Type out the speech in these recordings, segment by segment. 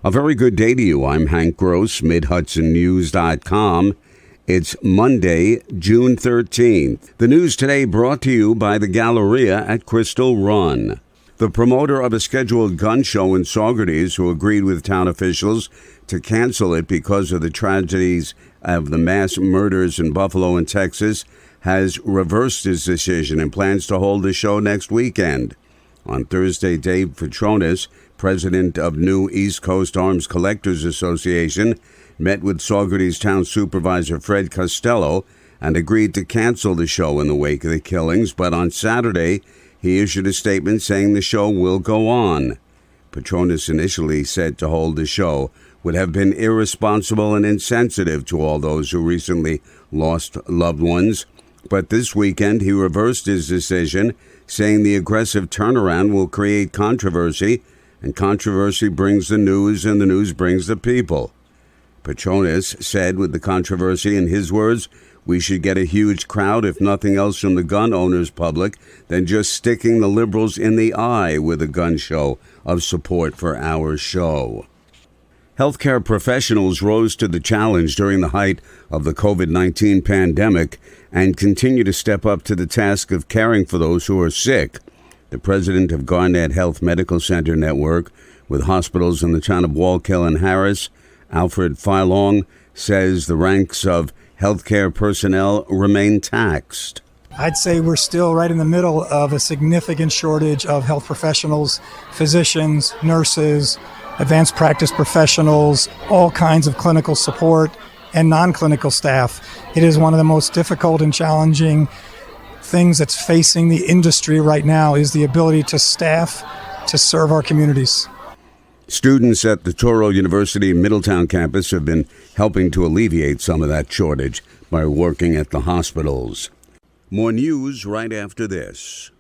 A very good day to you. I'm Hank Gross, MidHudsonNews.com. It's Monday, June 13th. The news today brought to you by the Galleria at Crystal Run. The promoter of a scheduled gun show in Saugerties, who agreed with town officials to cancel it because of the tragedies of the mass murders in Buffalo and Texas, has reversed his decision and plans to hold the show next weekend. On Thursday, Dave Petronis, president of New East Coast Arms Collectors Association, met with Saugerties Town Supervisor Fred Costello and agreed to cancel the show in the wake of the killings, but on Saturday, he issued a statement saying the show will go on. Petronis initially said to hold the show would have been irresponsible and insensitive to all those who recently lost loved ones, but this weekend he reversed his decision, saying the aggressive turnaround will create controversy, and controversy brings the news, and the news brings the people. Petronis said with the controversy, in his words, we should get a huge crowd, if nothing else from the gun owners public, than just sticking the liberals in the eye with a gun show of support for our show. Healthcare professionals rose to the challenge during the height of the COVID-19 pandemic and continue to step up to the task of caring for those who are sick. The president of Garnett Health Medical Center Network, with hospitals in the town of Wallkill and Harris, Alfred Filong, says the ranks of healthcare personnel remain taxed. I'd say we're still right in the middle of a significant shortage of health professionals, physicians, nurses, advanced practice professionals, all kinds of clinical support, and non-clinical staff. It is one of the most difficult and challenging things that's facing the industry right now is the ability to staff to serve our communities. Students at the Touro University Middletown campus have been helping to alleviate some of that shortage by working at the hospitals. More news right after this.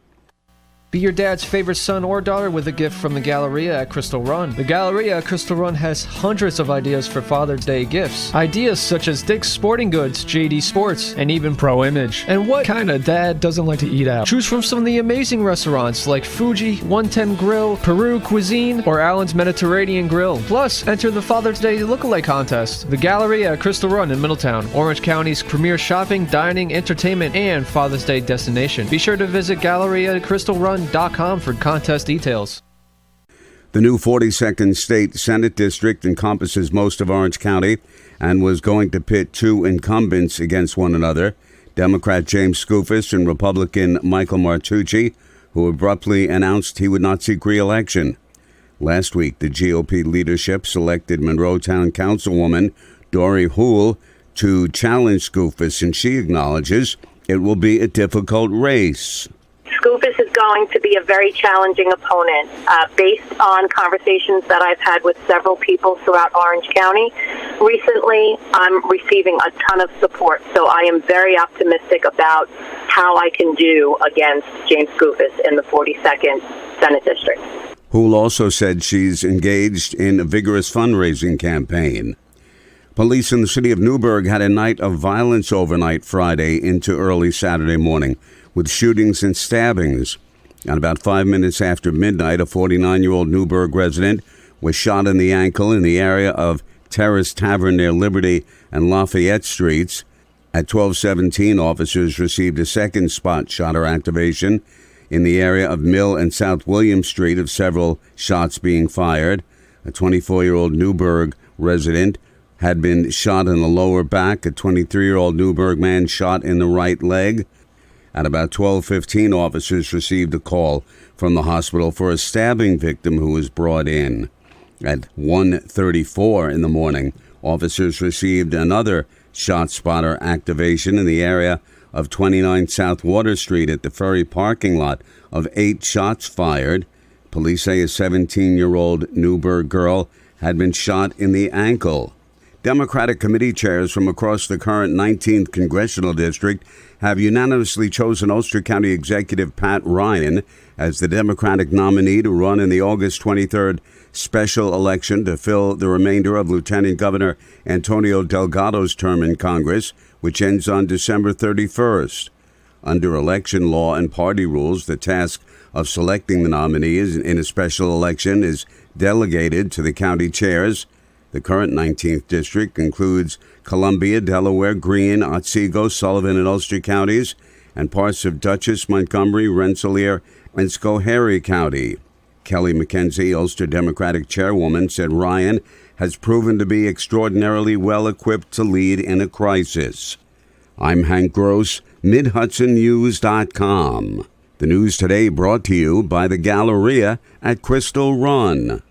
Be your dad's favorite son or daughter with a gift from the Galleria at Crystal Run. The Galleria at Crystal Run has hundreds of ideas for Father's Day gifts. Ideas such as Dick's Sporting Goods, JD Sports, and even Pro Image. And what kind of dad doesn't like to eat out? Choose from some of the amazing restaurants like Fuji, 110 Grill, Peru Cuisine, or Allen's Mediterranean Grill. Plus, enter the Father's Day Lookalike Contest. The Galleria at Crystal Run in Middletown, Orange County's premier shopping, dining, entertainment, and Father's Day destination. Be sure to visit GalleriaCrystalRun.com for contest details. The new 42nd State Senate District encompasses most of Orange County and was going to pit two incumbents against one another, Democrat James Skoufis and Republican Michael Martucci, who abruptly announced he would not seek re-election. Last week, the GOP leadership selected Monroetown Councilwoman Dory Houle to challenge Skoufis, and she acknowledges it will be a difficult race. Skoufis is going to be a very challenging opponent. Based on conversations that I've had with several people throughout Orange County recently, I'm receiving a ton of support. So I am very optimistic about how I can do against James Skoufis in the 42nd Senate District. Houle also said she's engaged in a vigorous fundraising campaign. Police in the city of Newburgh had a night of violence overnight Friday into early Saturday morning, with shootings and stabbings. At about 5 minutes after midnight, a 49-year-old Newburgh resident was shot in the ankle in the area of Terrace Tavern near Liberty and Lafayette Streets. At 12:17, officers received a second spot shotter activation in the area of Mill and South William Street of several shots being fired. A 24-year-old Newburgh resident had been shot in the lower back. A 23-year-old Newburgh man shot in the right leg. At about 12:15, officers received a call from the hospital for a stabbing victim who was brought in. At 1:34 in the morning, officers received another shot spotter activation in the area of 29 South Water Street at the ferry parking lot of 8 shots fired. Police say a 17-year-old Newburgh girl had been shot in the ankle. Democratic committee chairs from across the current 19th congressional district have unanimously chosen Ulster County Executive Pat Ryan as the Democratic nominee to run in the August 23rd special election to fill the remainder of Lieutenant Governor Antonio Delgado's term in Congress, which ends on December 31st. Under election law and party rules, the task of selecting the nominees in a special election is delegated to the county chairs. The current 19th district includes Columbia, Delaware, Greene, Otsego, Sullivan, and Ulster counties, and parts of Dutchess, Montgomery, Rensselaer, and Schoharie County. Kelly McKenzie, Ulster Democratic chairwoman, said Ryan has proven to be extraordinarily well equipped to lead in a crisis. I'm Hank Gross, MidHudsonNews.com. The news today brought to you by the Galleria at Crystal Run.